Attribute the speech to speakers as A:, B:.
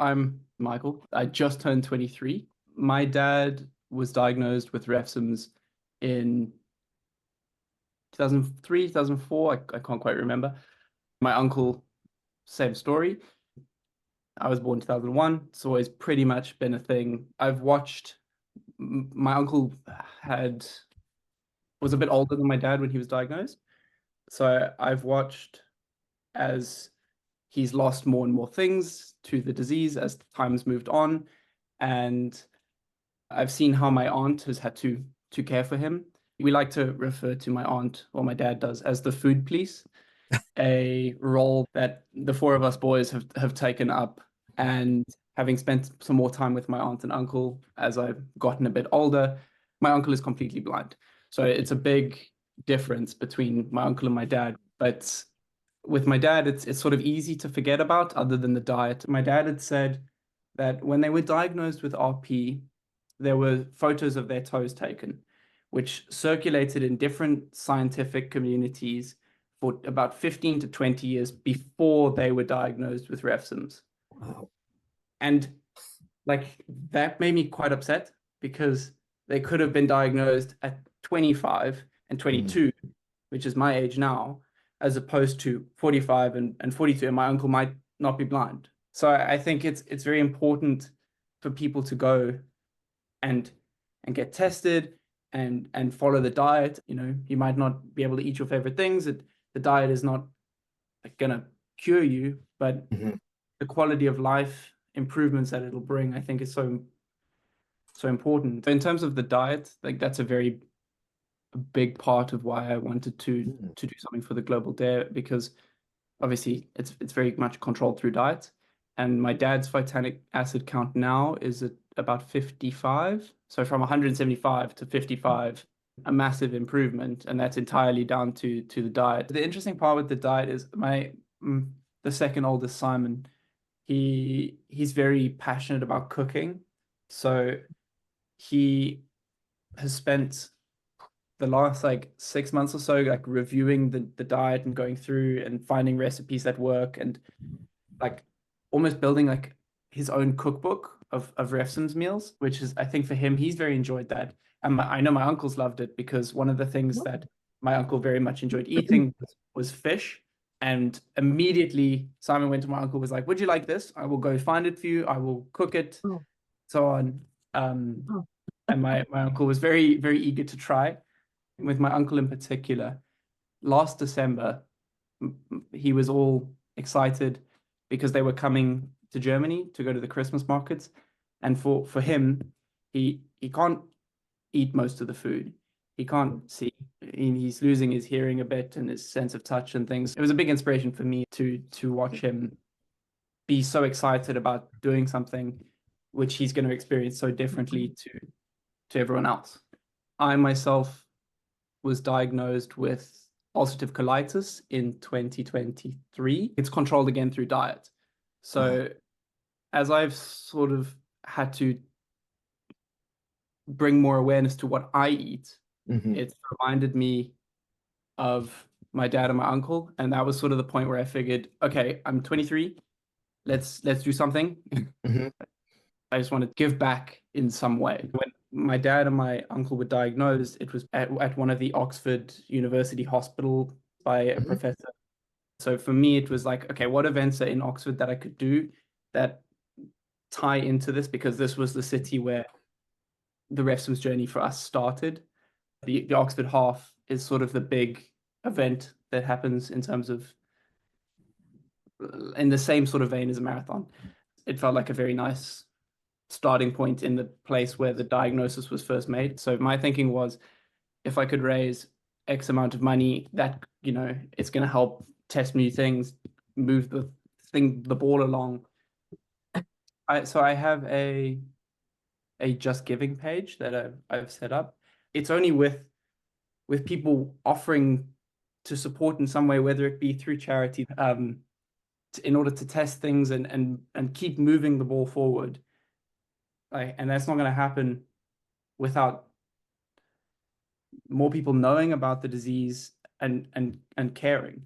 A: I'm Michael. I just turned 23. My dad was diagnosed with Refsum's in 2003, 2004. I can't quite remember. My uncle, same story. I was born 2001. It's always pretty much been a thing. I've watched, my uncle was a bit older than my dad when he was diagnosed. So I've watched as he's lost more and more things to the disease as time's moved on. And I've seen how my aunt has had to care for him. We like to refer to my aunt, or my dad does, as the food police, a role that the four of us boys have taken up. And having spent some more time with my aunt and uncle as I've gotten a bit older, my uncle is completely blind. So it's a big difference between my uncle and my dad. But with my dad, it's sort of easy to forget about other than the diet. My dad had said that when they were diagnosed with RP, there were photos of their toes taken, which circulated in different scientific communities for about 15 to 20 years before they were diagnosed with Refsum's.
B: Wow.
A: And like that made me quite upset because they could have been diagnosed at 25 and 22, which is my age now, as opposed to 45 and 42, and my uncle might not be blind. So I think it's very important for people to go and get tested and follow the diet. You know, you might not be able to eat your favorite things. The diet is not gonna cure you, but the quality of life improvements that it'll bring, I think, is so important. In terms of the diet, like that's a big part of why I wanted to do something for the global dare, because obviously it's very much controlled through diet. And my dad's vitamic acid count now is at about 55. So from 175 to 55, a massive improvement. And that's entirely down to the diet. The interesting part with the diet is the second oldest, Simon, he's very passionate about cooking. So he has spent the last like 6 months or so like reviewing the diet and going through and finding recipes that work and like almost building like his own cookbook of Refsum's meals, which is, I think for him, he's very enjoyed that. And I know my uncles loved it because one of the things that my uncle very much enjoyed eating was fish. And immediately Simon went to my uncle, was like, would you like this? I will go find it for you. I will cook it, so on. And my uncle was very, very eager to try. With my uncle in particular, last December, he was all excited because they were coming to Germany to go to the Christmas markets. And for him, he can't eat most of the food. He can't see. He's losing his hearing a bit and his sense of touch and things. It was a big inspiration for me to watch him be so excited about doing something which he's going to experience so differently to everyone else. I myself was diagnosed with ulcerative colitis in 2023. It's controlled again through diet. So as I've sort of had to bring more awareness to what I eat, it's reminded me of my dad and my uncle. And that was sort of the point where I figured, okay, I'm 23. Let's do something. I just want to give back in some way. When my dad and my uncle were diagnosed, it was at one of the Oxford University Hospital by a professor. So for me, it was like, okay, what events are in Oxford that I could do that tie into this? Because this was the city where the Refsum's journey for us started. The Oxford Half is sort of the big event that happens in terms of, in the same sort of vein as a marathon. It felt like a very nice starting point in the place where the diagnosis was first made. So my thinking was, if I could raise X amount of money, that, you know, it's going to help test new things, move the ball along. So I have a Just Giving page that I've set up. It's only with people offering to support in some way, whether it be through charity, in order to test things and keep moving the ball forward. And that's not going to happen without more people knowing about the disease and caring.